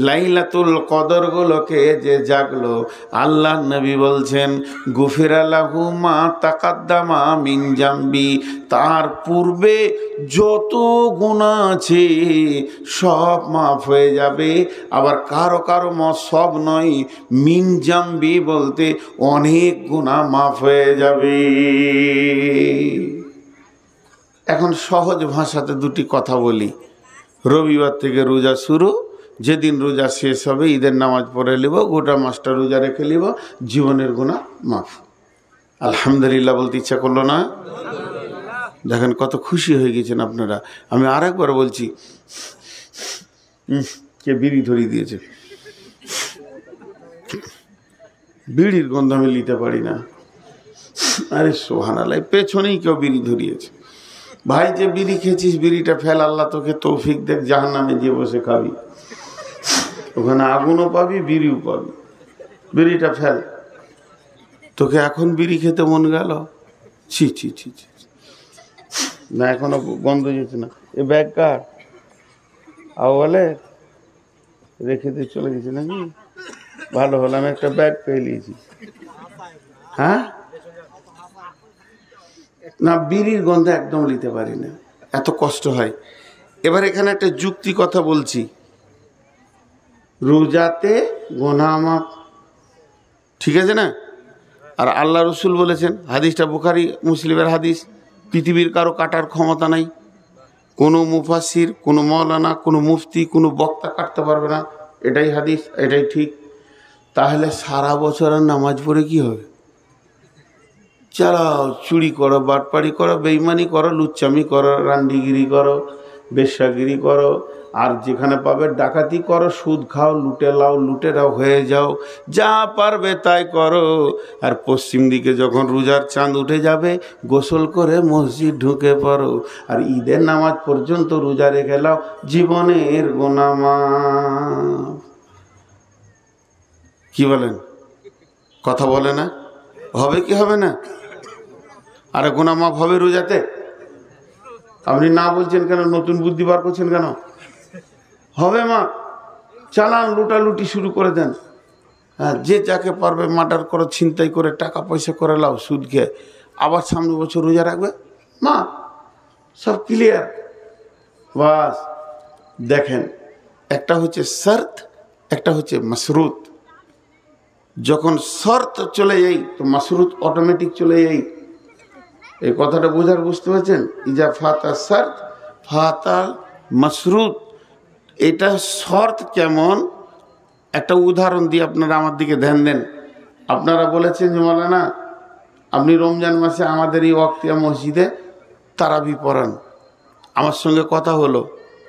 লাইলাতুল কদর গুলোকে যে জাগলো, আল্লাহ নবী বলছেন গুফিরা লাহু মা তাকাদ্দামা মিন জামবি, তার পূর্বে যত গুনাহ আছে সব মাফ হয়ে যাবে। আবার কারো কারো সব নয়, মিন জামবি বলতে অনেক গুনাহ মাফ হয়ে যাবে। এখন সহজ ভাষাতে দুটি কথা বলি। রবিবার থেকে রোজা শুরু, যেদিন রোজা শেষ হবে ঈদের নামাজ পড়ে নিব, গোটা মাসটা রোজা রেখে নিব, জীবনের গুনাহ মাফ। আলহামদুলিল্লাহ বলতে ইচ্ছা করলো না? দেখেন কত খুশি হয়ে গেছেন আপনারা। আমি আর একবার বলছি, কে বিড়ি ধরিয়ে দিয়েছে, বিড়ির গন্ধ আমি নিতে পারি না। আরে সুবহানাল্লাহ, পেছনেই কেউ বিড়ি ধরিয়েছে। ভাই যে বিড়ি খেয়েছিস বিড়িটা ফেল, আল্লাহ তোকে তৌফিক দেখ, জাহান্নামে যে বসে খাবি, ওখানে আগুনও পাবি বিড়িও পাবি। বিড়িটা ফেল। তোকে এখন বিড়ি খেতে মন গেল? ছি ছি ছি ছি না, এখনো বন্ধ যেতে না। এ ব্যাগ কার? আও বলে রেখে দিয়ে চলে গেছে নাকি? ভালো হলো, আমি একটা ব্যাগ পেয়ে নিয়েছি। হ্যাঁ না, বিড়ির গন্ধ একদম নিতে পারি না, এত কষ্ট হয়। এবার এখানে একটা যুক্তি কথা বলছি, রোজাতে গুনাহ মাফ, ঠিক আছে না? আর আল্লাহ রসুল বলেছেন, হাদিসটা বুখারী মুসলিমের হাদিস, পৃথিবীর কারো কাটার ক্ষমতা নাই, কোনো মুফাসির, কোনো মৌলানা, কোনো মুফতি, কোনো বক্তা কাটতে পারবে না, এটাই হাদিস, এটাই ঠিক। তাহলে সারা বছর আর নামাজ পড়ে কি হবে? চালাও, চুরি করো, বাটপাড়ি করো, বেইমানি করো, লুচ্চামি করো, রান্ডিগিরি করো, বেশ্যাগিরি করো, আর যেখানে পাবে ডাকাতি করো, সুদ খাও, লুটে লাও, লুটেরাও হয়ে যাও, যা পারবে তাই করো। আর পশ্চিম দিকে যখন রোজার চাঁদ উঠে যাবে, গোসল করে মসজিদ ঢুকে পড়ো, আর ঈদের নামাজ পর্যন্ত রোজা রেখে লাও, জীবনের গুনাহ মাফ। কি বলেন? কথা বলে না? হবে কি হবে না? আরে গুনাহ মাফ হবে রোজাতে? আপনি না বলছেন কেন? নতুন বুদ্ধি বার করছেন কেন? হবে মা, চালান, লুটালুটি শুরু করে দেন। হ্যাঁ, যে যাকে পারবে মার্ডার করে, ছিনতাই করে, টাকা পয়সা করে লাও, সুদ খেয়ে, আবার সামনে বছর রোজা রাখবে, মা সব ক্লিয়ার। বাস দেখেন, একটা হচ্ছে শর্ত, একটা হচ্ছে মাশরুত। যখন শর্ত চলে যাই তো মাশরুত অটোমেটিক চলে যাই। এই কথাটা বুঝতে পারছেন? ইজা ফাতা শর্ত ফাতাল মাশরুত। এটা শর্ত কেমন, একটা উদাহরণ দিয়ে আপনারা আমার দিকে ধ্যান দেন। আপনারা বলেছেন যে মাওলানা আপনি রমজান মাসে আমাদের এই ওয়াক্তিয়া মসজিদে তারাবি পড়ান। আমার সঙ্গে কথা হলো,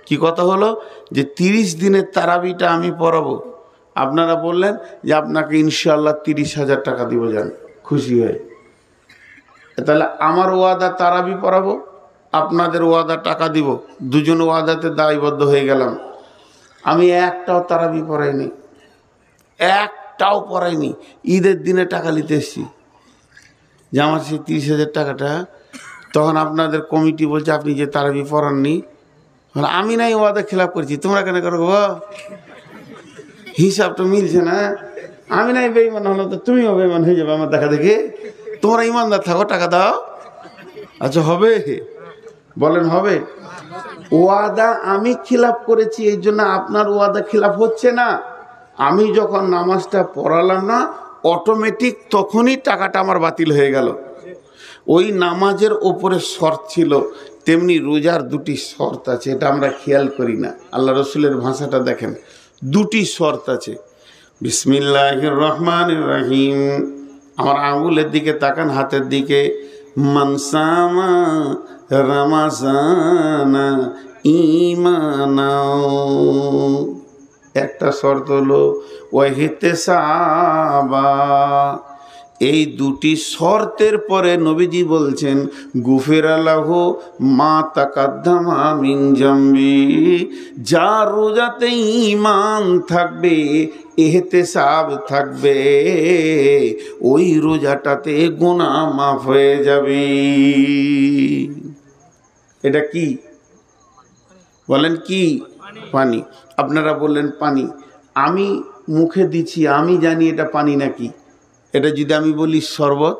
কি কথা হলো, যে 30 দিনের তারাবিটা আমি পড়াবো। আপনারা বললেন যে আপনাকে ইনশাআল্লাহ 30,000 টাকা দিব, যান খুশি হয়ে। তাহলে আমার ওয়াদা তারাবি পড়াবো, আপনাদের ওয়াদা টাকা দিব, দুজন ওয়াদাতে দায়বদ্ধ হয়ে গেলাম। আমি একটাও তারাবি পড়াইনি, একটাও পড়াইনি। ঈদের দিনে টাকা নিতে এসেছি, যে আমার সেই 30,000 টাকাটা। তখন আপনাদের কমিটি বলছে আপনি যে তারাবি পড়াননি, আমি নাই ওয়াদা খেলাপ করেছি, তোমরা কেন করো? হিসাবটা মিলছে না। আমি নাই বেঈমান হলো তো তুমিও বেঈমান হয়ে যাবে আমার দেখা দেখে। তোমরা ইমানদার থাকো, টাকা দাও। আচ্ছা হবে? বলেন হবে? ওয়াদা আমি খিলাফ করেছি, এই জন্য আপনার ওয়াদা খিলাফ হচ্ছে না। আমি যখন নামাজটা পড়ালাম না, অটোমেটিক তখনই টাকাটা আমার বাতিল হয়ে গেল। ওই নামাজের ওপরে শর্ত ছিল, তেমনি রোজার দুটি শর্ত আছে, এটা আমরা খেয়াল করি না। আল্লাহ রসুলের ভাষাটা দেখেন, দুটি শর্ত আছে। বিসমিল্লাহির রহমানির রহিম, আমার আঙ্গুলের দিকে তাকান, হাতের দিকে। মানসামা রামাজানা ঈমানাও, একটা শর্ত হলো ওয়াহিতেসাবা। এই দুটি শর্তের পরে নবীজি বলছেন গুফিরা লাহু মা তাকাদ্দামা মিন জামবি। যার রোজাতে ঈমান থাকবে, ইহতিসাব থাকবে, ওই রোজাটাতে গুনাহ মাফ হয়ে যাবে। এটা কি বলেন? কি? পানি। আপনারা বললেন পানি, আমি মুখে দিচ্ছি, আমি জানি এটা পানি নাকি। এটা যদি আমি বলি শরবত,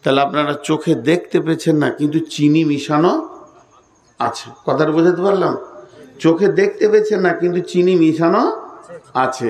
তাহলে আপনারা চোখে দেখতে পেয়েছেন না, কিন্তু চিনি মিশানো আছে। কথাটা বোঝাতে পারলাম? চোখে দেখতে পেয়েছেন না, কিন্তু চিনি মিশানো আছে।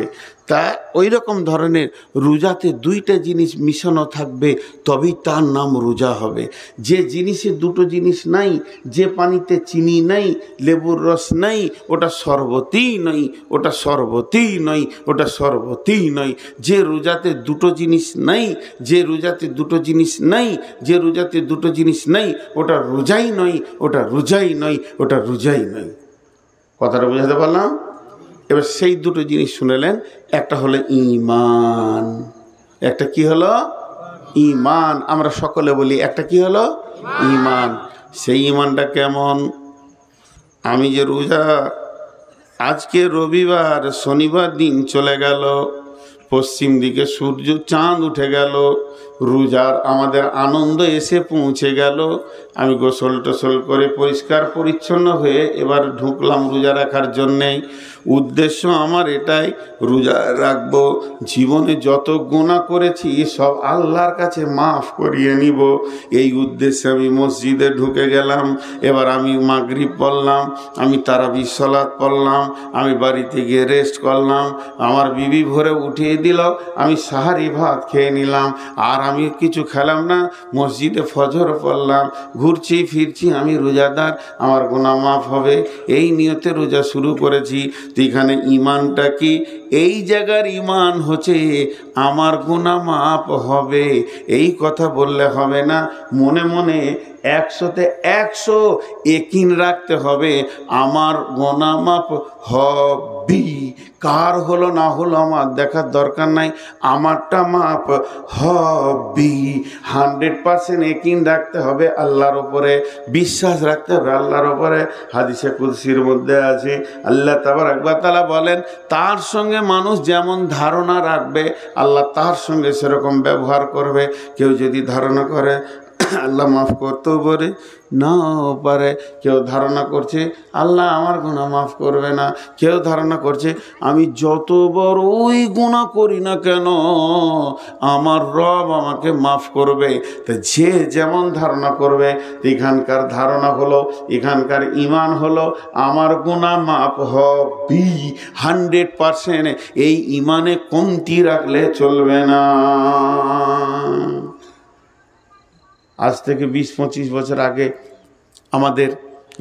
তা ওই রকম ধরনের রোজাতে দুইটা জিনিস মিশানো থাকবে, তবেই তার নাম রোজা হবে। যে জিনিসে দুটো জিনিস নাই, যে পানিতে চিনি নাই, লেবুর রস নাই, ওটা শরবতই নয়, ওটা শরবতই নয়, ওটা শরবতই নয়। যে রোজাতে দুটো জিনিস নাই, যে রোজাতে দুটো জিনিস নাই, যে রোজাতে দুটো জিনিস নাই, ওটা রোজাই নয়, ওটা রোজাই নয়, ওটা রোজাই নয়। কথাটা বোঝাতে পারলাম? এবার সেই দুটো জিনিস শুনেলেন, একটা হলো ঈমান, একটা কি হলো? ঈমান। আমরা সকলে বলি একটা কি হলো? ঈমান। সেই ঈমানটা কেমন? আমি যে রোজা, আজকে রবিবার, শনিবার দিন চলে গেল, পশ্চিম দিকে সূর্য চাঁদ উঠে গেল, রোজার আমাদের আনন্দ এসে পৌঁছে গেল। আমি গোসল টোসল করে পরিষ্কার পরিচ্ছন্ন হয়ে এবার ঢুকলাম রোজা রাখার জন্যে। উদ্দেশ্য আমার এটাই, রোজা রাখবো, জীবনে যত গুনাহ করেছি সব আল্লাহর কাছে মাফ করিয়ে নিব। এই উদ্দেশ্যে আমি মসজিদে ঢুকে গেলাম। এবার আমি মাগরিব পড়লাম, আমি তারাবি সালাত পড়লাম, আমি বাড়িতে গিয়ে রেস্ট করলাম, আমার বিবি ভোরে উঠিয়ে দিল, আমি সাহারি ভাত খেয়ে নিলাম, আর আমি কিছু খেলাম না, মসজিদে ফজর পড়লাম, ঘুরছি ফিরছি, আমি রোজাদার, আমার গুনাহ মাফ হবে, এই নিয়তে রোজা শুরু করেছি। তো এখানে ঈমানটা কি? এই জায়গার ঈমান হচ্ছে আমার গুনাহ মাফ হবে, এই কথা বললে হবে না। মনে মনে 100তে 100 ইয়াকিন রাখতে হবে, আমার গুনাহ মাফ হবে। কার হলো না হলো আমার দেখার দরকার নাই, আমারটা মাফ হবে। 100% ইয়াকিন রাখতে হবে আল্লাহর উপরে, বিশ্বাস রাখতে হবে আল্লাহর উপরে। হাদিসে কুদসির মধ্যে আছে, আল্লাহ তাবারক ওয়া তাআলা বলেন, তার সঙ্গে মানুষ যেমন ধারণা রাখবে আল্লাহ তার সঙ্গে সেরকম ব্যবহার করবে। কেউ যদি ধারণা করে আল্লাহ মাফ করতেও পারে, নাও পারে। কেউ ধারণা করছে আল্লাহ আমার গুনাহ মাফ করবে না, কেউ ধারণা করছে আমি যত বড়ই গুনাহ করি না কেন আমার রব আমাকে মাফ করবে। তো যে যেমন ধারণা করবে, এখানকার ধারণা হলো, এখানকার ঈমান হলো আমার গুনাহ মাফ হবে 100%। এই ঈমানে কমতি রাখলে চলবে না। আজ থেকে 20-25 বছর আগে আমাদের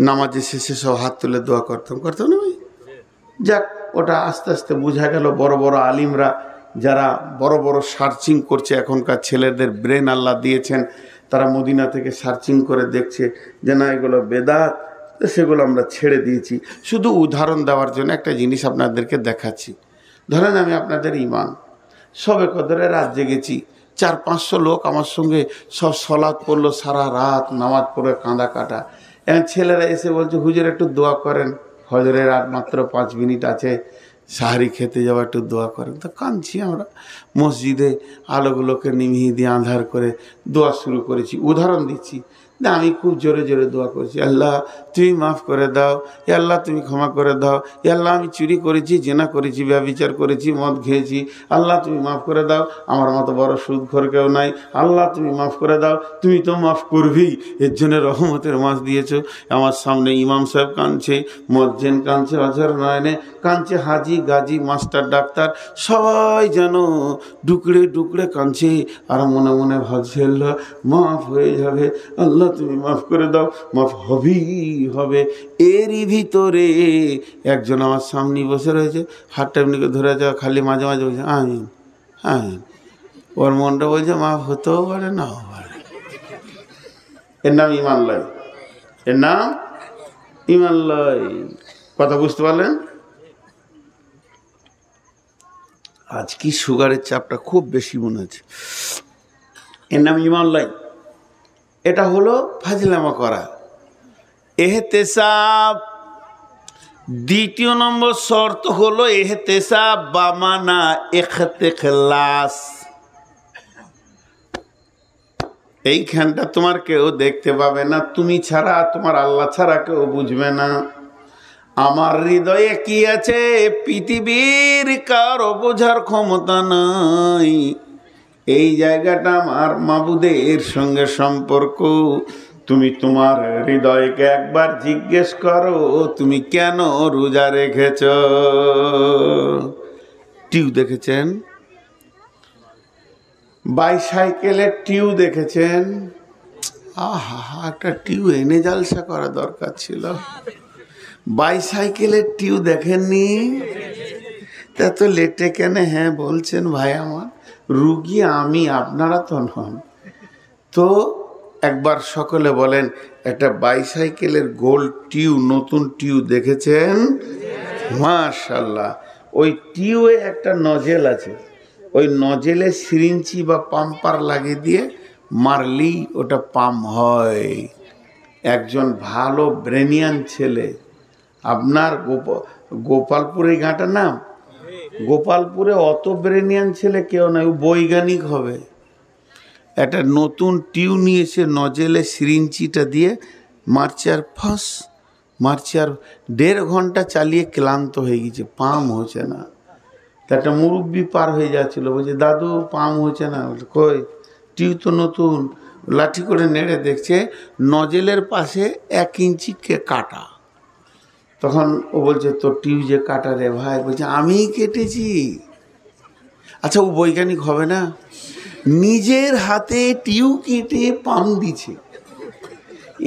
নামাজের শেষে সব হাত তুলে দোয়া করতাম না ভাই? যাক, ওটা আস্তে আস্তে বোঝা গেল, বড় বড় আলিমরা যারা বড় বড় সার্চিং করছে, এখনকার ছেলেদের ব্রেন আল্লাহ দিয়েছেন, তারা মদিনা থেকে সার্চিং করে দেখছে যে না এগুলো বেদাত, সেগুলো আমরা ছেড়ে দিয়েছি। শুধু উদাহরণ দেওয়ার জন্য একটা জিনিস আপনাদেরকে দেখাচ্ছি। ধরেন আমি আপনাদের ঈমান, সবে কদরে রাত জেগেছি, 400-500 লোক আমার সঙ্গে সব সলাৎ পড়লো, সারা রাত নামাজ পড়ে কাঁদা কাটা। এখন ছেলেরা এসে বলছে হুজুর একটু দোয়া করেন, হজরের আর মাত্র 5 মিনিট আছে, সাহারি খেতে যাওয়া, একটু দোয়া করেন। তো কাঁদছি আমরা, মসজিদে আলোগুলোকে নিভিয়ে দিয়ে আঁধার করে দোয়া শুরু করেছি। উদাহরণ দিচ্ছি, না আমি খুব জোরে জোরে দোয়া করছি, আল্লাহ তুমি মাফ করে দাও, এ আল্লাহ তুমি ক্ষমা করে দাও, এ আল্লাহ আমি চুরি করেছি, জেনা করেছি, ব্যভিচার করেছি, মদ খেয়েছি, আল্লাহ তুমি মাফ করে দাও, আমার মতো বড় সুদখোর কেউ নাই, আল্লাহ তুমি মাফ করে দাও, তুমি তো মাফ করবি, এর জন্য রহমতের মাস দিয়েছো। আমার সামনে ইমাম সাহেব কাঁদছে, মজ্জেন কাঁদছে, অঝর নয়নে কাঁদছে, হাজি গাজী মাস্টার ডাক্তার সবাই যেন ডুকরে ডুকরে কাঁদছে, আর মনে মনে ভাবছে আল্লাহ মাফ হয়ে যাবে, আল্লাহ তুমি মাফ করে দাও, মাফ হবেই হবে। এরই ভিতরে একজন আমার সামনে বসে রয়েছে, হাতটা এমনিকে ধরে যাওয়া, খালি মাঝে মাঝে বলছে আমিন আমিন। ওর মনটা বলছে মাফ হতেও পারে নাও পারে। এর নাম ঈমান লয়, এর নাম ঈমান লয়। কথা বুঝতে পারলেন? আজ কি সুগারের চাপটা খুব বেশি মনে হচ্ছে। এর নাম ঈমান লয়। এটা হলো ফাজলামা করা, এহতেসাব। দ্বিতীয় নম্বর শর্ত হলো এহতেসাব বামানা ইখতিলাস। এইখানটা তোমার কেউ দেখতে পাবে না, তুমি ছাড়া, তোমার আল্লাহ ছাড়া কেউ বুঝবে না। আমার হৃদয়ে কি আছে পৃথিবীর কারো বোঝার ক্ষমতা নাই। এই জায়গাটা আমার মাবুদের সঙ্গে সম্পর্ক। তুমি তোমার হৃদয়কে একবার জিজ্ঞেস করো, তুমি কেন রোজা রেখেছ? টিউ দেখেছেন? বাইসাইকেলের টিউ দেখেছেন? আহা, একটা টিউ এনে জালসা করা দরকার ছিল। বাইসাইকেলের টিউ দেখেননি? তা তো লেটে কেন হ্যাঁ বলছেন ভাই? আমার রুগী আমি, আপনারা তো নন। তো একবার সকলে বলেন, একটা বাইসাইকেলের গোল টিউ, নতুন টিউ দেখেছেন? মাশাআল্লাহ। ওই টিউয়ে একটা নজেল আছে, ওই নজেলে সিরিঞ্চি বা পাম্পার লাগিয়ে দিয়ে মারলেই ওটা পাম্প হয়। একজন ভালো ব্রেনিয়ান ছেলে, আপনার গোপালপুরে ঘাটা নাম, গোপালপুরে অত ব্রেনিয়ান ছেলে কেউ নয়, ও বৈজ্ঞানিক হবে। একটা নতুন টিউ নিয়ে এসে নজেলে সিরিঞ্চিটা দিয়ে মারছে, আর ফাঁস মারছে, আর 1.5 ঘন্টা চালিয়ে ক্লান্ত হয়ে গেছে, পাম্প হচ্ছে না। তা একটা মুরব্বি পার হয়ে যাচ্ছিল, বলছে দাদু পাম্প হচ্ছে না। কই, টিউ তো নতুন। লাঠি করে নেড়ে দেখছে নজেলের পাশে 1 ইঞ্চি কাটা। তখন ও বলছে তোর টিউ যে কাটা রে ভাই, বলছে আমিই কেটেছি। আচ্ছা, ও বৈজ্ঞানিক হবে না? নিজের হাতে টিউ কেটে পাম্প দিছে,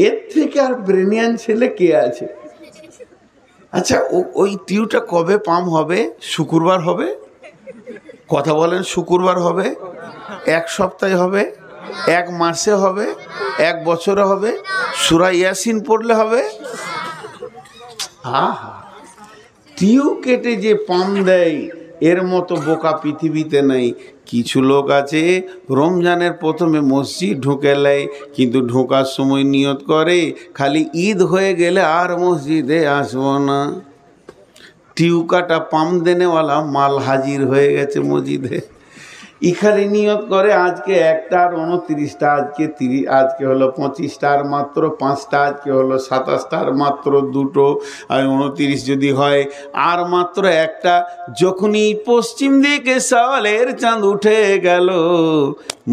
এর থেকে আর ব্রেনিয়ান ছেলে কে আছে? আচ্ছা, ওই টিউটা কবে পাম্প হবে? শুক্রবার হবে? কথা বলেন, শুক্রবার হবে? 1 সপ্তাহে হবে? 1 মাসে হবে? 1 বছরে হবে? সূরা ইয়াসিন পড়লে হবে? আহা, টিউ কেটে যে পাম্প দেয়, এর মতো বোকা পৃথিবীতে নাই। কিছু লোক আছে রমজানের প্রথমে মসজিদ ঢুকে নেয়, কিন্তু ঢোকার সময় নিয়ত করে খালি ঈদ হয়ে গেলে আর মসজিদে আসবো না। টিউ কাটা পাম্প দেনেওয়ালা মাল হাজির হয়ে গেছে মসজিদে। এখানে নিয়ত করে আজকে 1টা আর 29টা, আজকে হলো 25টা আর মাত্র 5টা, আজকে হলো 27টা আর মাত্র 2টো, আর 29 যদি হয় আর মাত্র 1টা। যখনই পশ্চিম দিকে সওয়ালের চাঁদ উঠে গেল,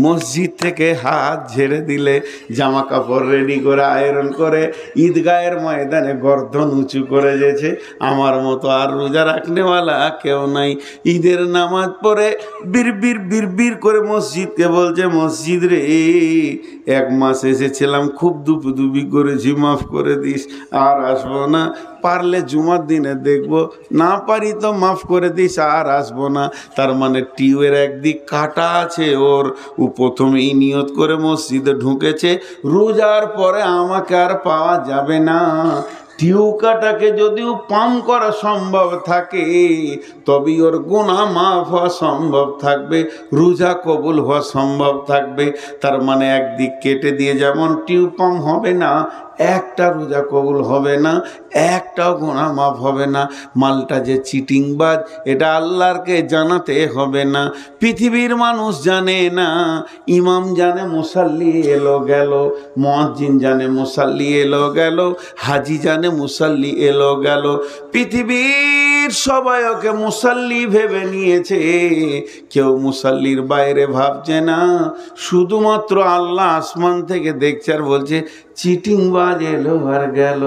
মসজিদ থেকে হাত ঝেড়ে দিলে, জামা কাপড় রেডি করে আয়রন করে ঈদগাহের ময়দানে গর্দন উঁচু করে যেছে। আমার মতো আর রোজা রাখনেওয়ালা কেউ নাই। ঈদের নামাজ পড়ে বিড় করে মসজিদকে বলছে, মসজিদ রে 1 মাস এসেছিলাম, খুব দুপি করেছি, মাফ করে দিস, আর আসবো না। পারলে জুমার দিনে দেখবো, না পারি তো মাফ করে দিস, আর আসবো না। তার মানে টিউয়ের একদিক কাটা আছে ওর। ও প্রথমেই নিয়ত করে মসজিদে ঢুকেছে, রোজার পরে আমাকে আর পাওয়া যাবে না। টিউ কাটাকে যদিও পাম্প করা সম্ভব থাকে, তবেই ওর গুনাহ মাফ হওয়া সম্ভব থাকবে, রোজা কবুল হওয়া সম্ভব থাকবে। তার মানে একদিক কেটে দিয়ে যেমন টিউ পাম্প হবে না, একটা রোজা কবুল হবে না, একটাও গুনাহ মাফ হবে না। মালটা যে চিটিংবাজ, এটা আল্লাহরকে জানাতে হবে না। পৃথিবীর মানুষ জানে না, ইমাম জানে মুসাল্লি এলো গেল, মুয়াজ্জিন জানে মুসাল্লি এলো গেল, হাজি জানে মুসাল্লি এলো গেল। পৃথিবীর সবাই ওকে মুসাল্লি ভেবে নিয়েছে, কেউ মুসাল্লির বাইরে ভাবছে না। শুধুমাত্র আল্লাহ আসমান থেকে দেখছে আর বলছে চিটিংবাজ এলো আর গেল।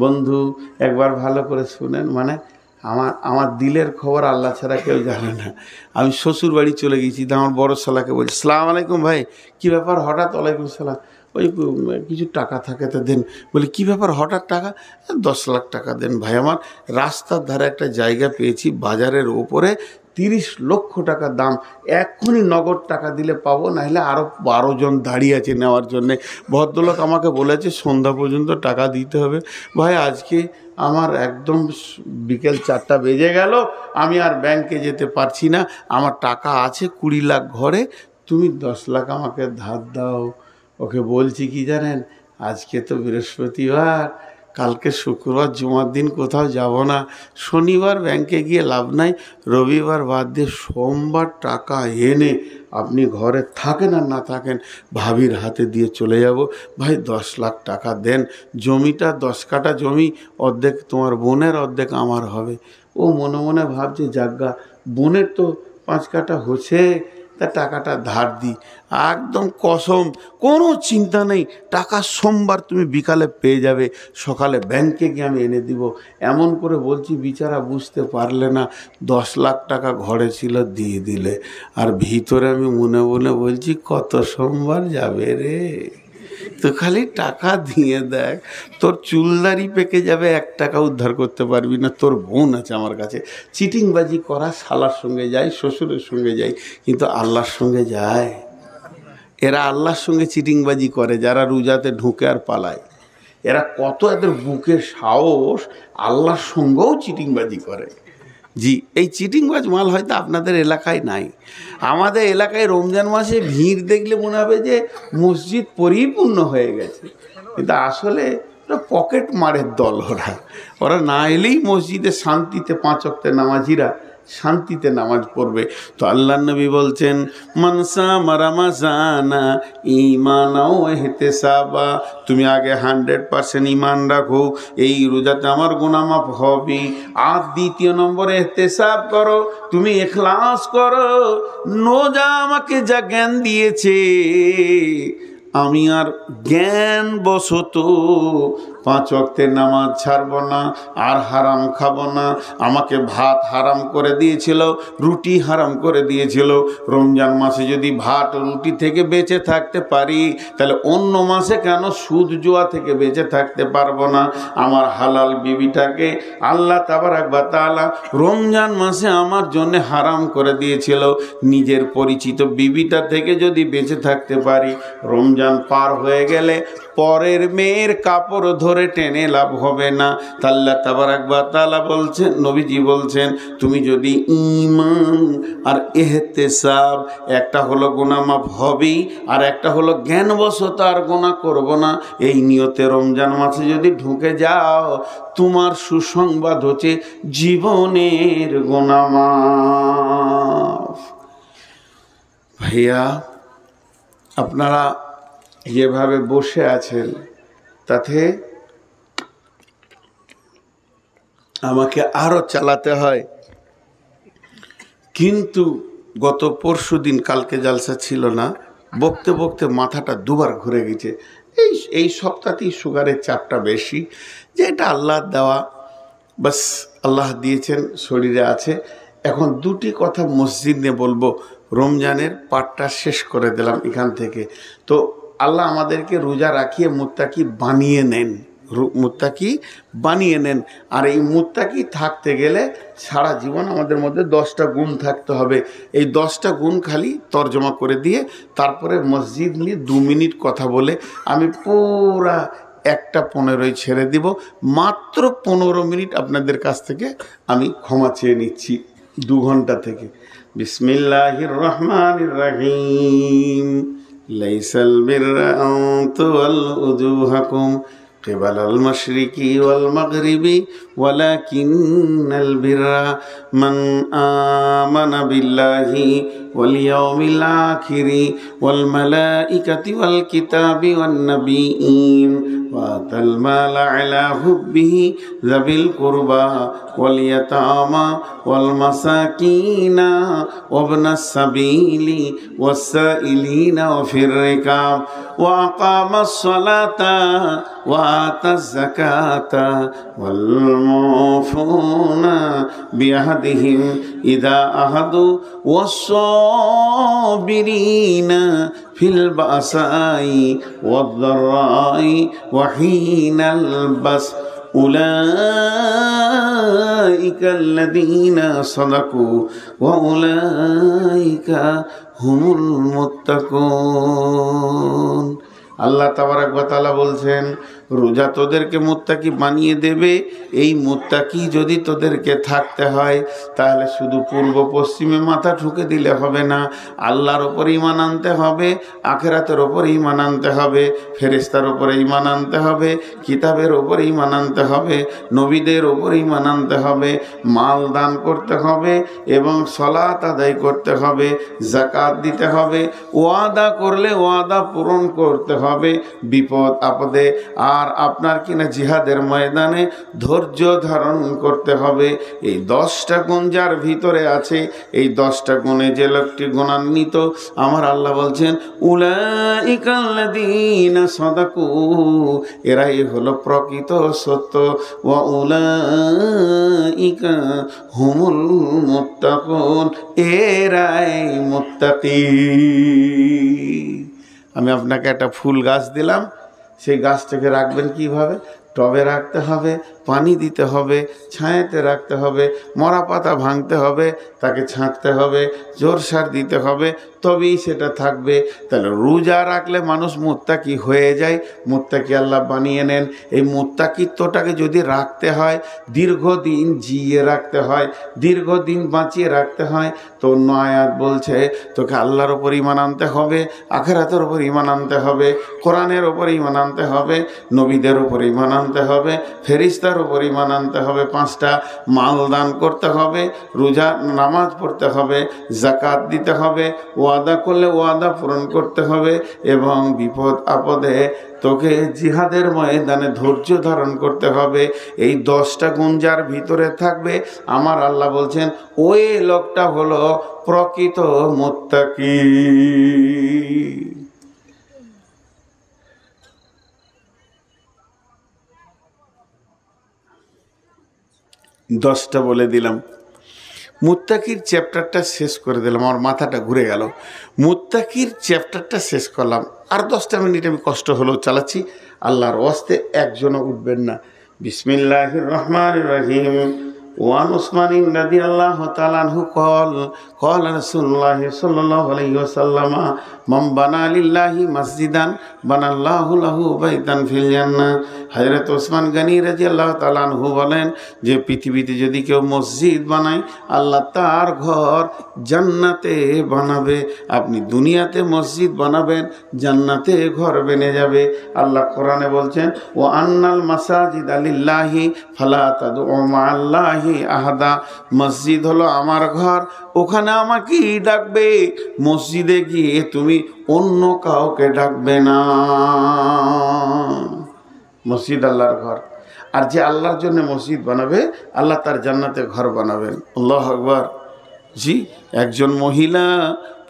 বন্ধু, একবার ভালো করে শুনেন, মানে আমার দিলের খবর আল্লাহ ছাড়া কেউ জানে না। আমি শ্বশুর বাড়ি চলে গেছি, তো আমার বড় শালাকে বলছি, আসসালামু আলাইকুম ভাই। কী ব্যাপার হঠাৎ? ওয়ালাইকুম সালাম। ওই কিছু টাকা থাকে তো দেন। বলি কী ব্যাপার হঠাৎ টাকা? 10 লাখ টাকা দেন ভাই। আমার রাস্তার ধারে একটা জায়গা পেয়েছি বাজারের ওপরে, 30 লক্ষ টাকা দাম। এক্ষুনি নগদ টাকা দিলে পাবো, নাহলে আরও 12 জন দাঁড়িয়ে আছে নেওয়ার জন্যে। ভদ্রলোক আমাকে বলেছে সন্ধ্যা পর্যন্ত টাকা দিতে হবে। ভাই আজকে আমার একদম বিকেল 4টা বেজে গেল, আমি আর ব্যাংকে যেতে পারছি না, আমার টাকা আছে 20 লাখ ঘরে, তুমি 10 লাখ আমাকে ধার দাও। ওকে বলছি কি জানেন, আজকে তো বৃহস্পতিবার, কালকে শুক্রবার জুমার দিন কোথাও যাব না, শনিবার ব্যাংকে গিয়ে লাভ নাই, রবিবার বাদ দিয়ে সোমবার টাকা এনে আপনি ঘরে থাকেন আর না থাকেন ভাবির হাতে দিয়ে চলে যাব। ভাই 10 লাখ টাকা দেন, জমিটা 10 কাঠা জমি, অর্ধেক তোমার বোনের অর্ধেক আমার হবে। ও মনে মনে ভাবছে জাগা বোনের তো 5 কাঠা হচ্ছে, তা টাকাটা ধার দিই। একদম কসম, কোনো চিন্তা নেই, টাকা সোমবার তুমি বিকালে পেয়ে যাবে, সকালে ব্যাংকে গিয়ে আমি এনে দিব। এমন করে বলছি, বিচারা বুঝতে পারলে না 10 লাখ টাকা ঘরে ছিল, দিয়ে দিলে। আর ভিতরে আমি মনে মনে বলছি, কত সোমবার যাবে রে, তো খালি টাকা দিয়ে দেখ, তোর চুলদারি পেকে যাবে, 1 টাকা উদ্ধার করতে পারবি না। তোর বোন আছে আমার কাছে। চিটিংবাজি করা শালার সঙ্গে যায়, শ্বশুরের সঙ্গে যায়, কিন্তু আল্লাহর সঙ্গে যায়? এরা আল্লাহর সঙ্গে চিটিংবাজি করে যারা রোজাতে ঢুকে আর পালায়। এরা কত এদের বুকের সাহস, আল্লাহর সঙ্গেও চিটিংবাজি করে। জি, এই চিটিংবাজ মাল হয়তো আপনাদের এলাকায় নাই। আমাদের এলাকায় রমজান মাসে ভিড় দেখলে মনে হবে যে মসজিদ পরিপূর্ণ হয়ে গেছে, কিন্তু আসলে পকেট মারের দল। ওরা না এলেই মসজিদে শান্তিতে 5 ওয়াক্তের নামাজিরা শান্তিতে নামাজ পড়বে। তো আল্লাহ নবী বলছেন, মানসা মারামাজানা ঈমানাও ইহতিসাবা, তুমি আগে 100% ঈমান রাখো, এই রোজাতে আমার গুনাহ মাফ হবে। আর দ্বিতীয় নম্বরে ইহতিসাব করো, তুমি ইখলাস করো, রোজা আমাকে যা জ্ঞান দিয়েছে আমি আর জ্ঞান বশত 5 ওয়াক্তের নামাজ ছাড়ব না, আর হারাম খাবো না। আমাকে ভাত হারাম করে দিয়েছিল, রুটি হারাম করে দিয়েছিল। রমজান মাসে যদি ভাত রুটি থেকে বেঁচে থাকতে পারি, তাহলে অন্য মাসে কেন সুদ জুয়া থেকে বেঁচে থাকতে পারবো না? আমার হালাল বিবিটাকে আল্লাহ তাবারাক ওয়া তাআলা রমজান মাসে আমার জন্য হারাম করে দিয়েছিল। নিজের পরিচিত বিবিটা থেকে যদি বেঁচে থাকতে পারি, রমজান পার হয়ে গেলে পরের মেয়ের কাপড় ধরে টেনে লাভ হবে না। আল্লাহ তাবারাক ওয়া তাআলা বলছেন, নবীজি বলছেন, তুমি যদি ঈমান আর ইহতিসাব, একটা হলো গুনাহ মাফ হবেই, আর একটা হলো জ্ঞানবশত আর গুনাহ করব না, এই নিয়তে রমজান মাসে যদি ঢুকে যাও, তোমার সুসংবাদ হচ্ছে জীবনের গুনাহ মাফ। ভাইয়া, আপনারা যেভাবে বসে আছেন তাতে আমাকে আরো চালাতে হয়, কিন্তু গত পরশুদিন, কালকে জালসা ছিল না, বকতে বকতে মাথাটা দুবার ঘুরে গেছে। এই সপ্তাহতেই সুগারের চাপটা বেশি, যে এটা আল্লাহর দেওয়া, বাস আল্লাহ দিয়েছেন, শরীরে আছে। এখন 2টি কথা মসজিদ নিয়ে বলবো। রমজানের পাঠটা শেষ করে দিলাম এখান থেকে। তো আল্লাহ আমাদেরকে রোজা রাখিয়ে মুত্তাকি বানিয়ে নেন, মুত্তাকি বানিয়ে নেন। আর এই মুত্তাকি থাকতে গেলে সারা জীবন আমাদের মধ্যে 10টা গুণ থাকতে হবে। এই 10টা গুণ খালি তর্জমা করে দিয়ে তারপরে মসজিদ নিয়ে 2 মিনিট কথা বলে আমি পুরা 1:15 ছেড়ে দিব। মাত্র 15 মিনিট আপনাদের কাছ থেকে আমি ক্ষমা চেয়ে নিচ্ছি 2 ঘন্টা থেকে। বিসমিল্লাহির রহমানির রহিম। লাইসাল বিররা আন তুওয়াল্লু উজুহাকুম কিবালাল মাশরিকি ওয়াল মাগরিবি ওয়ালাকিন্নাল বিররা মান আমানা বিল্লাহি ওয়াল ইয়াউমিল আখিরি ওয়াল মালাইকাতি ওয়াল কিতাবি ওয়ান নাবিয়্যিন ওয়া আতাল মালা আলা হুব্বিহি যাবিল কুরবা ওয়াল ইয়াতামা ওয়াল মাসাকিনা ওয়া ইবনাস সাবিলি ওয়াস সাইলিনা ওয়া ফির রিকাব ওয়া আকামাস সালাতা ওয়া আতাজ যাকাতা ওয়াল মুফুনা বিআহদিহিম ইযা আহাদু ওয়াস সাবিরিনা ফিল বাসাই ওয়াদ দাররাই ওয়া হিনাল বাস উলাইকা আল্লাযীনা সাদাকু ওয়া উলাইকা হুমুল মুত্তাকুন। আল্লাহ তাবারক ওয়া তাআলা বলছেন রোজা তোদেরকে মুত্তাকি বানিয়ে দেবে। এই মুত্তাকি যদি তোদেরকে থাকতে হয় তাহলে শুধু পূর্ব পশ্চিমে মাথা ঠুকে দিলে হবে না, আল্লাহর ওপর ঈমান আনতে হবে, আখিরাতের ওপর ঈমান আনতে হবে, ফেরেশতার ওপর ঈমান আনতে হবে, কিতাবের ওপর ঈমান আনতে হবে, নবীদের ওপর ঈমান আনতে হবে, মাল দান করতে হবে এবং সালাত আদায় করতে হবে, যাকাত দিতে হবে, ওয়াদা করলে ওয়াদা পূরণ করতে হবে বিপদ আপদে, আর আপনার কিনা জিহাদের ময়দানে ধৈর্য ধারণ করতে হবে। এই 10টা গুণ যার ভিতরে আছে, এই 10টা গুণে যে লোকটি গুণান্বিত, আমার আল্লাহ বলছেন উলাইকাল্লাযীনা সাদাকু, এরাই হলো প্রকৃত সত্য, ওয়া উলাইকা হুমুল মুত্তাকুন, এরাই মুত্তাকি। আমি আপনাকে একটা ফুল গাছ দিলাম, সেই গাছটাকে রাখবেন কিভাবে? টবে রাখতে হবে, পানি দিতে হবে, ছায়াতে রাখতে হবে, মরা পাতা ভাঙতে হবে, তাকে ছাঁটতে হবে, জোর সার দিতে হবে, তবেই সেটা থাকবে। তাহলে রোজা রাখলে মানুষ মুত্তাকি হয়ে যায়, মুত্তাকি আল্লাহ বানিয়ে নেন। এই মুত্তাকিত্বটাকে যদি রাখতে হয়, দীর্ঘদিন জিয়ে রাখতে হয়, দীর্ঘদিন বাঁচিয়ে রাখতে হয়, তো অন্য আয়াত বলছে তোকে আল্লাহর ওপর ঈমান আনতে হবে, আখিরাতের ওপর ঈমান আনতে হবে, কোরআনের ওপর ঈমান আনতে হবে, নবীদের ওপর ঈমান আনতে হবে, ফেরেশতার ওপর ঈমান আনতে হবে, 5টা মাল দান করতে হবে, রোজা নামাজ পড়তে হবে, যাকাত দিতে হবে, ওয়াদা করলে ওয়াদা পূরণ করতে হবে, এবং বিপদ আপদে তোকে জিহাদের ময়দানে ধৈর্য ধারণ করতে হবে। এই 10টা গুণ যার ভিতরে থাকবে, আমার আল্লাহ বলছেন ওই লোকটা হলো প্রকৃত মুত্তাকি। 10টা বলে দিলাম, মুত্তাকির চ্যাপ্টারটা শেষ করে দিলাম, আমার মাথাটা ঘুরে গেল। মুত্তাকির চ্যাপ্টারটা শেষ করলাম, আর 10টা মিনিট আমি কষ্ট হলেও চালাচ্ছি, আল্লাহর ওয়াস্তে একজনও উঠবেন না। বিসমিল্লাহির রহমানির রহিম। ওয়ান উসমানিন রাদিয়াল্লাহু তাআলা আনহু ক্বালা রাসূলুল্লাহ সাল্লাল্লাহু আলাইহি ওয়াসাল্লাম মান বানা লিল্লাহি মসজিদান বানাল্লাহু লাহু বাইতান ফিল জান্নাহ। হযরত ওসমান গনি রাদিয়াল্লাহু তাআলা আনহু বলেন যে পৃথিবীতে যদি কেউ মসজিদ বানায়, আল্লাহ তার ঘর জান্নাতে বানাবে। আপনি দুনিয়াতে মসজিদ বানাবেন, জান্নাতে ঘর বেনে যাবে। আল্লাহ কোরআনে বলছেন ও আন্নাল মাসাজিদা লিল্লাহি ফালা তাদউ মাআল্লাহি আহাদা। মসজিদ হলো আমার ঘর, ওখানে আমাকেই ডাকবে, মসজিদে গিয়ে তুমি অন্য কাউকে ডাকবে না। মসজিদ আল্লাহর ঘর, আর যে আল্লাহর জন্য মসজিদ বানাবে, আল্লাহ তার জান্নাতে ঘর বানাবেন। আল্লাহু আকবার। জি, একজন মহিলা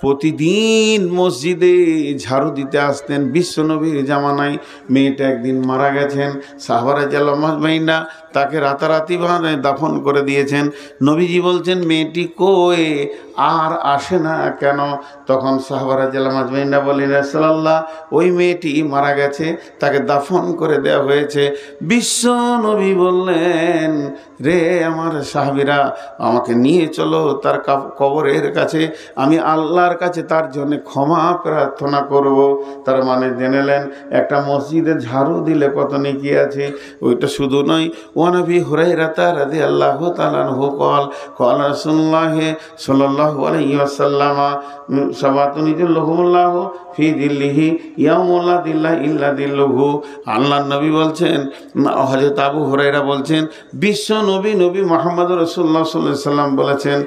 প্রতিদিন মসজিদে ঝাড়ু দিতে আসতেন বিশ্বনবীর জামানায়। মেয়েটা একদিন মারা গেছেন, সাহাবারা জালামাজমাইনা তাকে রাতারাতি দাফন করে দিয়েছেন। নবীজি বলছেন মেয়েটি কই, আর আসে না কেন? তখন সাহাবারা জালামাজমাইনা বলেন রাসূলুল্লাহ, ওই মেয়েটি মারা গেছে, তাকে দাফন করে দেওয়া হয়েছে। বিশ্বনবী বললেন রে আমার সাহাবীরা, আমাকে নিয়ে চলো তার কবরের কাছে, আমি আল্লাহর কাছে তার জন্য ক্ষমা প্রার্থনা করব। তার মানে জেনেলেন একটা মসজিদে ঝাড়ু দিলে কত নেকি আছে। ওইটা শুধু নয়, ওয়ানবী হুরায়রা রাদিয়াল্লাহু তাআলা আনহু ক্বাল রাসূলুল্লাহ সাল্লাল্লাহু আলাইহি ওয়াসাল্লাম সাবাতুন ইযিল্লুহুমুল্লাহু ফি দিল্লিহি ইয়াউমা লা দিল্লা ইল্লা দিল্লুহু। আল্লাহর নবী বলছেন, হযরত আবু হুরায়রা বলছেন, বিশ্ব নবী মুহাম্মদ রাসূলুল্লাহ সাল্লাল্লাহু আলাইহি ওয়াসাল্লাম বলেছেন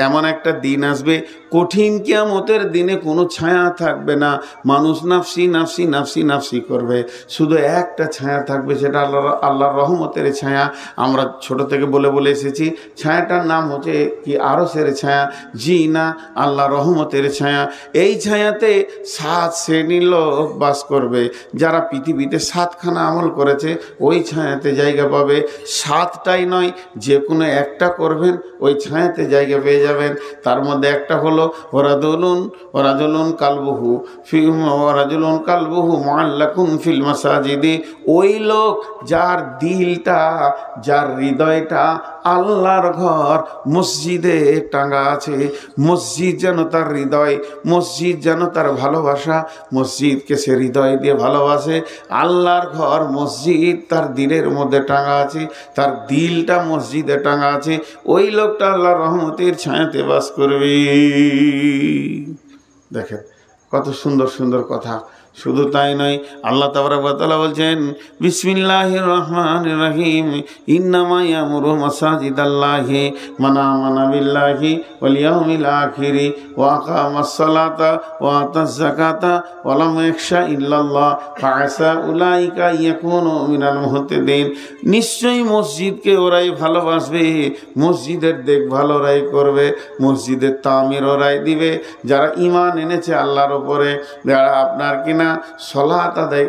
এমন একটা দিন আসবে, কঠিন কিয়ামতের দিনে কোনো ছায়া থাকবে না, মানুষ নাফসি নাফসি নাফসি নাফসি করবে, শুধু একটা ছায়া থাকবে, সেটা আল্লাহর রহমতের ছায়া। আমরা ছোট থেকে বলে বলে এসেছি, ছায়াটার নাম হচ্ছে কি আরশের ছায়া। জি না, আল্লাহ রহমতের ছায়া। এই ছায়াতে 7 শ্রেণীর লোক বাস করবে। যারা পৃথিবীতে 7খানা আমল করেছে ওই ছায়াতে জায়গা পাবে। 7টাই নয়, যে কোনো একটা করবেন, ওই ছায়াতে জায়গা পেয়ে যাবেন। তার মধ্যে একটা হলো ওরাজুলুন কালবুহু মুআল্লাকুন ফিল মাসাজিদি। ওই লোক যার দিলটা, যার হৃদয়টা আল্লাহর ঘর মসজিদে টাঙ্গা আছে। মসজিদ যেন তার হৃদয়, মসজিদ যেন তার ভালোবাসা, মসজিদকে সে হৃদয় দিয়ে ভালোবাসে। আল্লাহর ঘর মসজিদ তার দিলের মধ্যে টাঙ্গা আছে, তার দিলটা মসজিদে টাঙ্গা আছে। ওই লোকটা আল্লাহর রহমতের ছায়াতে বাস করবে। দেখেন কত সুন্দর সুন্দর কথা। শুধু তাই নয়, আল্লাহ তাবারক ওয়া তাআলা বলছেন বিসমিল্লাহির রহমানির রহিম, ইন্নামা ইয়ামুরু মাসাজিদাল্লাহি মান আমানা বিল্লাহি ওয়াল ইয়াউমিল আখিরি ওয়া আকামাস সালাতা ওয়া আতাজ যাকাতা ওয়া লাম ইয়াখশা ইল্লাল্লাহ ফাআসা উলাইকা ইয়াকুনু মিনাল মুহতাদিন। নিশ্চয়ই মসজিদকে ওরাই ভালোবাসবে, মসজিদের দেখভাল ওরাই করবে, মসজিদের তামির ওরাই দিবে যারা ঈমান এনেছে আল্লাহর উপরে, যারা আপনার কিনা সলাত আদায়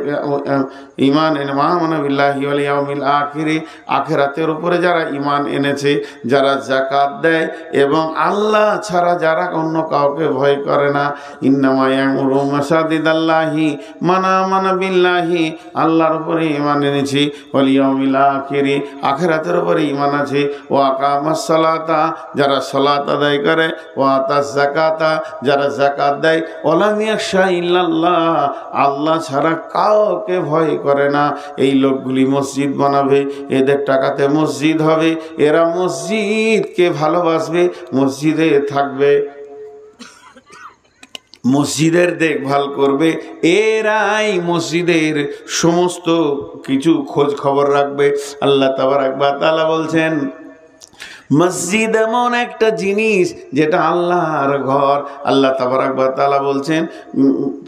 ঈমান এনে আমানা বিল্লাহি ওয়াল ইয়াউমিল আখিরি, আখিরাতের উপরে যারা ঈমান এনেছে, যারা যাকাত দেয় এবং আল্লাহ ছাড়া যারা অন্য কাউকে ভয় করে না। ইন্নামা ইয়ামুরু মাসাজিদাল্লাহি মান আমানা বিল্লাহি, আল্লাহর উপরে ঈমান এনেছি, ওয়াল ইয়াউমিল আখিরি, আখিরাতের উপরে ঈমান আছে, ওয়া আকামাস সালাতা, যারা সালাত আদায় করে, ওয়া আতাজ যাকাতা, যারা যাকাত দেয়, ওয়া লাম ইয়াখশা ইল্লাল্লাহ, আল্লাহ ছাড়া কাউকে ভয় করে না। এই লোকগুলি মসজিদ বানাবে, এদের টাকাতে মসজিদ হবে, এরা মসজিদকে ভালোবাসবে, মসজিদে থাকবে, মসজিদের দেখভাল করবে, এরাই মসজিদের সমস্ত কিছু খোঁজ খবর রাখবে। আল্লাহ তাবারক ওয়া তাআলা বলছেন মসজিদ এমন একটা জিনিস যেটা আল্লাহর ঘর। আল্লাহ তাবারক ওয়া তাআলা বলছেন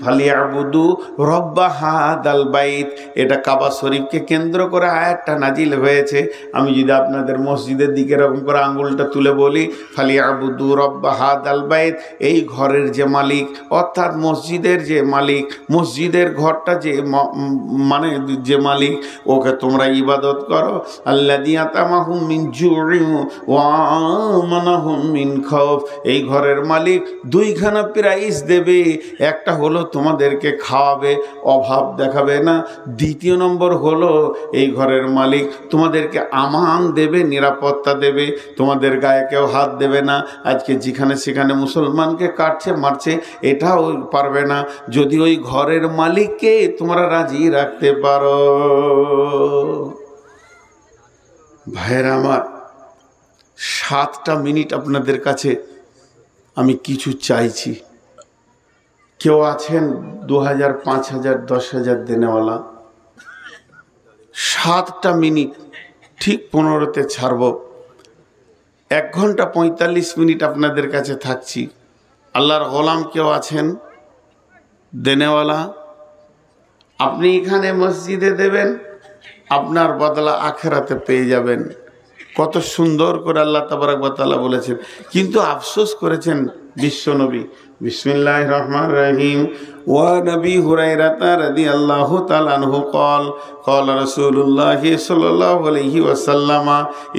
ফালিয়াবুদু রব্বা হাদাল বাইত, এটা কাবা শরীফকে কেন্দ্র করে আয়াতটা নাজিল হয়েছে। আমি যদি আপনাদের মসজিদের দিকে এরকম করে আঙ্গুলটা তুলে বলি ফালিয়াবুদু রব্বা হাদাল বাইত, এই ঘরের যে মালিক অর্থাৎ মসজিদের যে মালিক, মসজিদের ঘরটা যে মানে যে মালিক, ওকে তোমরা ইবাদত করো। আল্লাযী আতামাহুম মিন জু'ইন ওয়া আমানাহুম মিন খাউফ, এই ঘরের মালিক দুইখানা প্রাইজ দেবে, একটা হলো তোমাদেরকে খাওয়াবে, অভাব দেখাবে না, দ্বিতীয় নম্বর হলো এই ঘরের মালিক তোমাদেরকে আমান দেবে, নিরাপত্তা দেবে, তোমাদের গায়ে কেউ হাত দেবে না। আজকে যেখানে সেখানে মুসলমানকে কাটছে মারছে এটাও পারবে না, যদি ওই ঘরের মালিককে তোমরা রাজি রাখতে পারো। ভাইয়েরা আমার, 7টা মিনিট আপনাদের কাছে আমি কিছু চাইছি। কেউ আছেন 2000, 5000, 10,000 দেনেওয়ালা? 7টা মিনিট ঠিক 15তে ছাড়ব। 1 ঘন্টা 45 মিনিট আপনাদের কাছে থাকছি। আল্লাহর গোলাম কেউ আছেন দেনেওয়ালা? আপনি এখানে মসজিদে দেবেন, আপনার বদলা আখেরাতে পেয়ে যাবেন। কত সুন্দর করে আল্লাহ তাবারক ওয়া তাআলা বলেছেন, কিন্তু আফসোস করেছেন বিশ্বনবী। বিসমিল্লাহির রহমানির রহিম। ওয়া নবী হুরায়রা রাদিয়াল্লাহু তাআলা আনহু قال قال رسول الله صلى الله عليه وسلم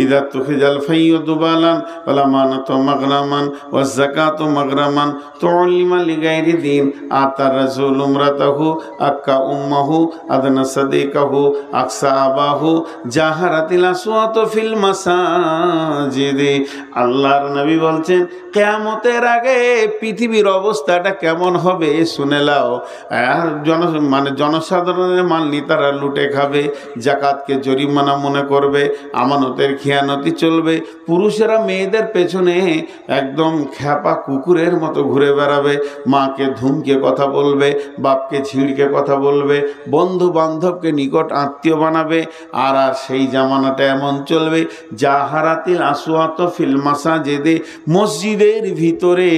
اذا اتخذ الفي دبالا والامانه مغرما والزكاه مغرما تعلم لغير دين اتى الرسول امرته اكا امه ادنى صديقه اقصى اباه جاهرت الاصوات في المساجد। আল্লাহর নবী বলছেন কিয়ামতের আগে পৃথিবীর অবস্থাটা কেমন হবে শুনে লাও। জনসাধারণের মাল তারা লুটে খাবে, জাকাতকে জরিমানা মনে করবে, আমানতের খেয়ানতি চলবে, পুরুষেরা মেয়েদের পেছনে একদম খ্যাপা কুকুরের মতো ঘুরে বেড়াবে, মাকে ধুমকে কথা বলবে, বাপকে ঝিড়কে কথা বলবে, বন্ধু বান্ধবকে নিকট আত্মীয় বানাবে। আর সেই জামানাটা এমন চলবে জাহারাতিল আসওয়াত ফিল মাসাজিদে, মসজিদের ভিতরে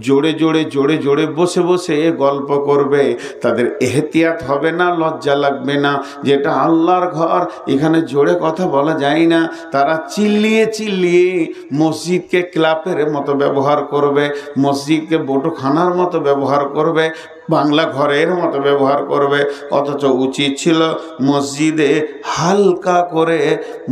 জোরে জোরে জোরে জোরে বসে বসে গল্প করবে। তাদের এহতিয়াত হবে না, লজ্জা লাগবে না, যেটা আল্লাহর ঘর এখানে জোরে কথা বলা যায় না। তারা চিল্লিয়ে চিল্লিয়ে মসজিদকে ক্লাবের মতো ব্যবহার করবে, মসজিদকে বটখানার মতো ব্যবহার করবে, বাংলা ঘরের মতো ব্যবহার করবে। অথচ উচিত ছিল মসজিদে হালকা করে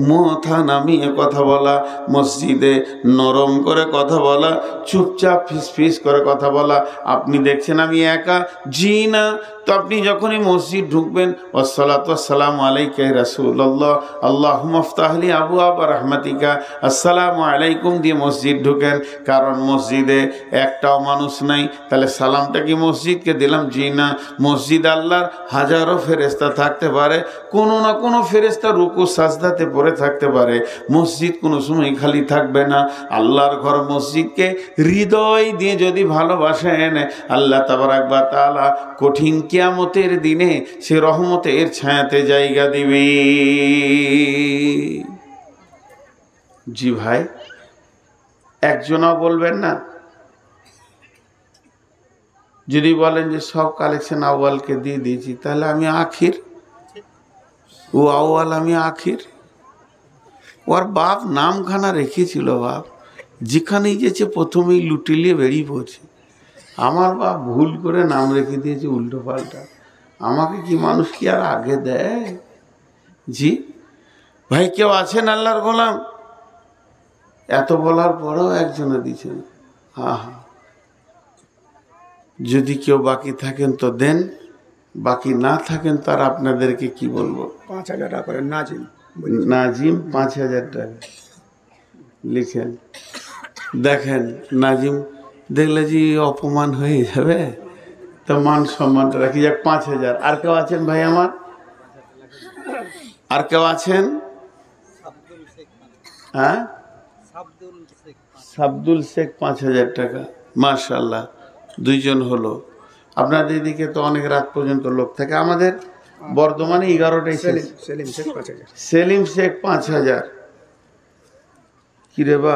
মাথা নামিয়ে কথা বলা, মসজিদে নরম করে কথা বলা, চুপচাপ ফিসফিস করে কথা বলা। আপনি দেখছেন আমি একা, জি না। তো আপনি যখনই মসজিদ ঢুকবেন, আসসালাতু ওয়াসসালামু আলাইকা ইয়া রাসূলুল্লাহ, আল্লাহুম্মা ইফতাহলি আবওয়াবা রাহমাতিকা, আসসালামু আলাইকুম দিয়ে মসজিদ ঢুকেন। কারণ মসজিদে একটাও মানুষ নাই, তাহলে সালামটা কি মসজিদকে দিলাম? জি না। মসজিদ আল্লাহর হাজারো ফেরেশতা থাকতে পারে, কোনো না কোনো ফেরেশতা রুকু সাজদাতে পড়ে থাকতে পারে। মসজিদ কোনো সময় খালি থাকবে না। আল্লাহর ঘর মসজিদকে হৃদয় দিয়ে যদি ভালোবাসেন, আল্লাহ তাবারাক ওয়া তাআলা কঠিন কিয়ামতের দিনে সে রহমতের ছায়াতে জায়গা দিবে। জি ভাই, একজনও বলবেন না। যদি বলেন যে সব কালেকশন আউয়ালকে দিয়ে দিয়েছি, তাহলে আমি আখির, ও আউয়াল আমি আখির। ওর বাপ নামখানা রেখেছিল, বাপ যেখানেই যেছে প্রথমেই লুটিলিয়ে বেরিয়ে পড়ছে। আমার বাপ ভুল করে নাম রেখে দিয়েছে উল্টো পাল্টা, আমাকে কি মানুষ কি আর আগে দেয়? জি ভাই, কেউ আছেন আল্লাহর গোলাম? এত বলার পরেও একজনে দিচ্ছেন। হ্যাঁ হ্যাঁ, যদি কেউ বাকি থাকেন তো দেন, বাকি না থাকেন তার আপনাদেরকে কি বলবো। 5,000 টাকা করে নাজিম, নাজিম 5,000 টাকা লিখেন। দেখেন নাজিম দেখলে যে অপমান হয়ে যাবে, তো মান সম্মানটা রাখি যাক 5,000। আর কেউ আছেন ভাই আমার? আর কেউ আছেন? হ্যাঁ, সাবদুল শেখ 5,000 টাকা। মাশাআল্লাহ, দুইজন হলো। আপনাদের দিকে তো অনেক রাত পর্যন্ত লোক থাকে। আমাদের বর্ধমানে 11টাই শেষ। সেলিম শেখ 5,000। কিরে বা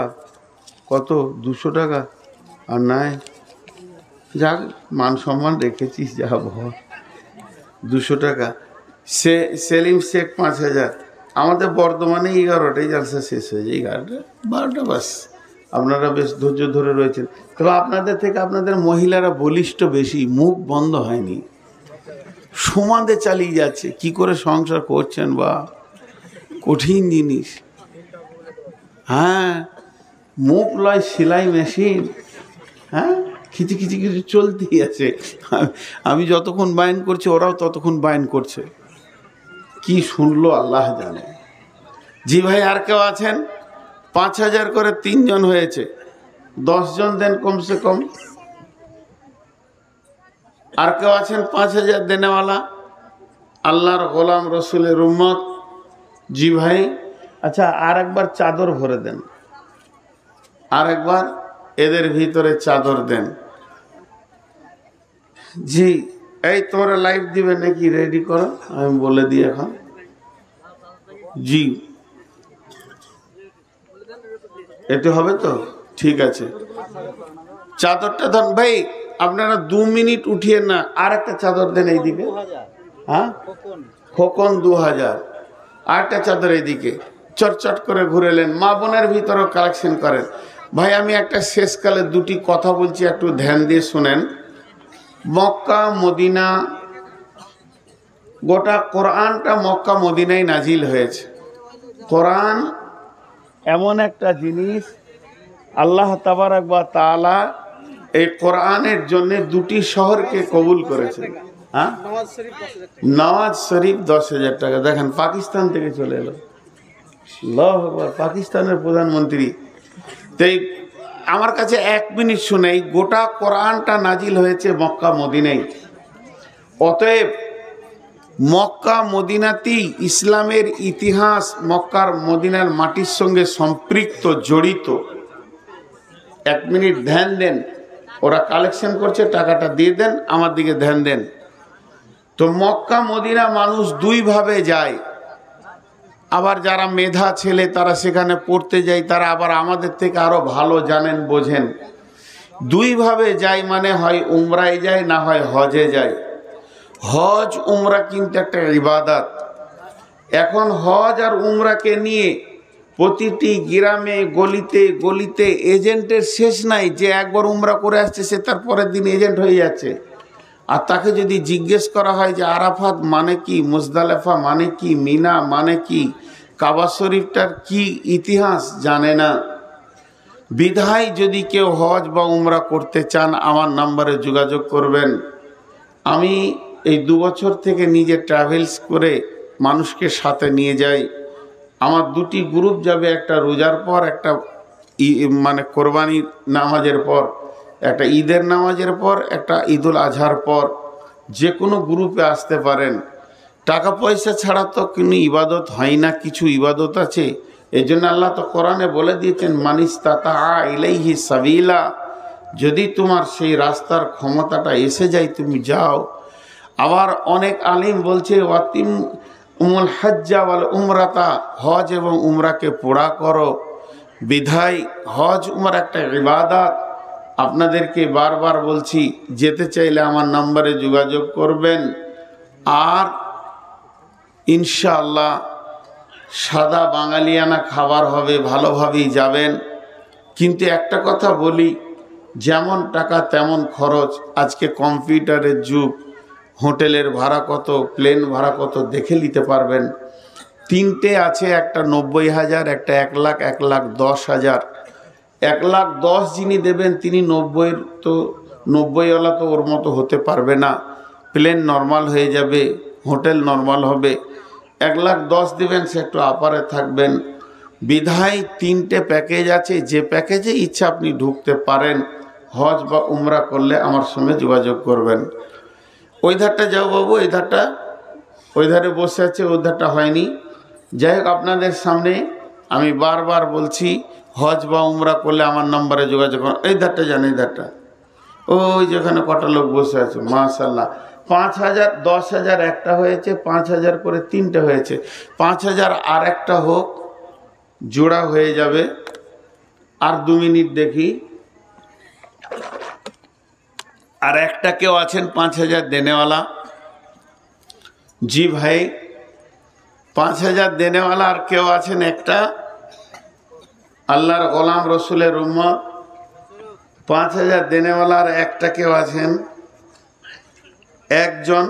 কত? 200 টাকা আর নাই। যাক, মান সম্মান রেখেছিস, যা ভর। 200 টাকা। সেলিম শেখ 5,000। আমাদের বর্ধমানে 11টাই জালসা শেষ হয়ে যায়, 11টা 12টা বাস। আপনারা বেশ ধৈর্য ধরে রয়েছেন। তবে আপনাদের থেকে আপনাদের মহিলারা বলিষ্ঠ বেশি, মুখ বন্ধ হয়নি, সমাদে চালিয়ে যাচ্ছে। কি করে সংসার করছেন বা, কঠিন জিনিস। হ্যাঁ, মুখ লয় সেলাই মেশিন। হ্যাঁ, খিচি খিচি কিছু চলতেই আছে। আমি যতক্ষণ বায়ন করছি ওরাও ততক্ষণ বায়ন করছে। কি শুনলো আল্লাহ জানে। জি ভাই, আর কেউ আছেন? 5,000 করে 3 জন হয়েছে, 10 জন দেন কমসে কম। আর কেউ আছেন 5,000 দেনেওয়ালা? আল্লাহর গোলাম, রসুলের উম্মত। জি ভাই, আচ্ছা আর একবার চাদর ভরে দেন, আর একবার এদের ভিতরে চাদর দেন। জি, এই তোমরা লাইভ দিবে নাকি? রেডি করো, আমি বলে দিই এখন। জি, এতে হবে তো? ঠিক আছে, চাদরটা ধন ভাই। আপনারা 2 মিনিট উঠিয়ে না, আর একটা চাদর দেন এইদিকে। হ্যাঁ, খোকন 2000। আর একটা চাদর এইদিকে চটচট করে ঘুরেলেন। মা বোনের ভিতরেও কালেকশন করেন। ভাই, আমি একটা শেষকালে 2টি কথা বলছি, একটু ধ্যান দিয়ে শুনেন। মক্কা মদিনা, গোটা কোরআনটা মক্কা মদিনায় নাজিল হয়েছে। কোরআন এমন একটা জিনিস, আল্লাহ তাবারাক ওয়া তাআলা এই কোরআনের জন্য 2টি শহরকে কবুল করেছেন। হ্যাঁ, নওয়াজ শরীফ 10,000 টাকা। দেখেন, পাকিস্তান থেকে চলে এলো। আল্লাহু আকবার, পাকিস্তানের প্রধানমন্ত্রী। তাই আমার কাছে 1 মিনিট শুনেই, গোটা কোরআনটা নাজিল হয়েছে মক্কা মদিনায়। অতএব মক্কা মদিনাতেই ইসলামের ইতিহাস মক্কার মদিনার মাটির সঙ্গে সম্পৃক্ত, জড়িত। 1 মিনিট ধ্যান দেন। ওরা কালেকশন করছে, টাকাটা দিয়ে দেন, আমার দিকে ধ্যান দেন। তো মক্কা মদিনা মানুষ 2 ভাবে যায়। আবার যারা মেধা ছেলে তারা সেখানে পড়তে যায়, তারা আবার আমাদের থেকে আরো ভালো জানেন, বোঝেন। 2 ভাবে যায়, মানে হয় উমরায় যায়, না হয় হজে যায়। হজ উমরা কিন্তু একটা ইবাদত। এখন হজ আর উমরাকে নিয়ে প্রতিটি গ্রামে গলিতে গলিতে এজেন্টের শেষ নাই। যে একবার উমরা করে আসছে সে তার পরের দিন এজেন্ট হয়ে যাচ্ছে। আর তাকে যদি জিজ্ঞেস করা হয় যে আরাফাত মানে কি, মুজদালেফা মানে কি, মিনা মানে কি, কাবা শরীফটার কি ইতিহাস জানে না। বিধায় যদি কেউ হজ বা উমরা করতে চান আমার নাম্বারে যোগাযোগ করবেন। আমি এই 2 বছর থেকে নিজে ট্রাভেলস করে মানুষকে সাথে নিয়ে যাই। আমার 2টি গ্রুপ যাবে, একটা রোজার পর, একটা মানে কোরবানির নামাজের পর, একটা ঈদের নামাজের পর, একটা ঈদুল আজহার পর। যে কোনো গ্রুপে আসতে পারেন। টাকা পয়সা ছাড়া তো কোনো ইবাদত হয় না, কিছু ইবাদত আছে। এই জন্য আল্লাহ তো কোরআনে বলে দিয়েছেন মানিস্তাতা ইলাইহি সাবিলা, যদি তোমার সেই রাস্তার ক্ষমতাটা এসে যায় তুমি যাও। আবার অনেক আলিম বলছে ওয়াতিম উমুল হজ্জা ওয়াল উমরাতা, হজ এবং উমরাকে পুরা করো। বিধায় হজ উমরা একটা ইবাদত। আপনাদেরকে বারবার বলছি, যেতে চাইলে আমার নাম্বারে যোগাযোগ করবেন। আর ইনশাআল্লাহ সাদা বাঙালিয়ানা খাবার হবে, ভালোভাবেই যাবেন। কিন্তু একটা কথা বলি, যেমন টাকা তেমন খরচ। আজকে কম্পিউটারের যুগ, হোটেলের ভাড়া কত, প্লেন ভাড়া কত দেখে নিতে পারবেন। 3টে আছে, একটা 90,000, একটা 1 লাখ, 1,10,000। 1,10,000 যিনি দেবেন তিনি 90, তো 90ওয়ালা তো ওর মতো হতে পারবে না। প্লেন নর্মাল হয়ে যাবে, হোটেল নর্মাল হবে। 1,10,000 দেবেন, সে একটু আপারে থাকবেন। বিধায় 3টে প্যাকেজ আছে, যে প্যাকেজে ইচ্ছা আপনি ঢুকতে পারেন। হজ বা উমরা করলে আমার সঙ্গে যোগাযোগ করবেন। ওই ধারটা যাও বাবু, এই ধারটা, ওই ধারে বসে আছে, ওই ধারটা হয়নি। যাই হোক, আপনাদের সামনে আমি বারবার বলছি, হজ বা উমরা করলে আমার নম্বরে যোগাযোগ করুন। এই ধারটা যান, এই ধারটা, ওই যেখানে কটা লোক বসে আছে। মাশাআল্লাহ, 5,000, 10,000 একটা হয়েছে, 5,000 করে 3টে হয়েছে। 5,000 আর একটা হোক, জোড়া হয়ে যাবে। আর 2 মিনিট দেখি। আর একটা কেউ আছেন 5,000 দেনেওয়ালা? জি ভাই, 5,000 দেনেওয়ালা আর কেউ আছেন? একটা আল্লাহর গোলাম রসুলের উম্মত, 5,000 দেনেওয়ালা আর একটা কেউ আছেন? একজন।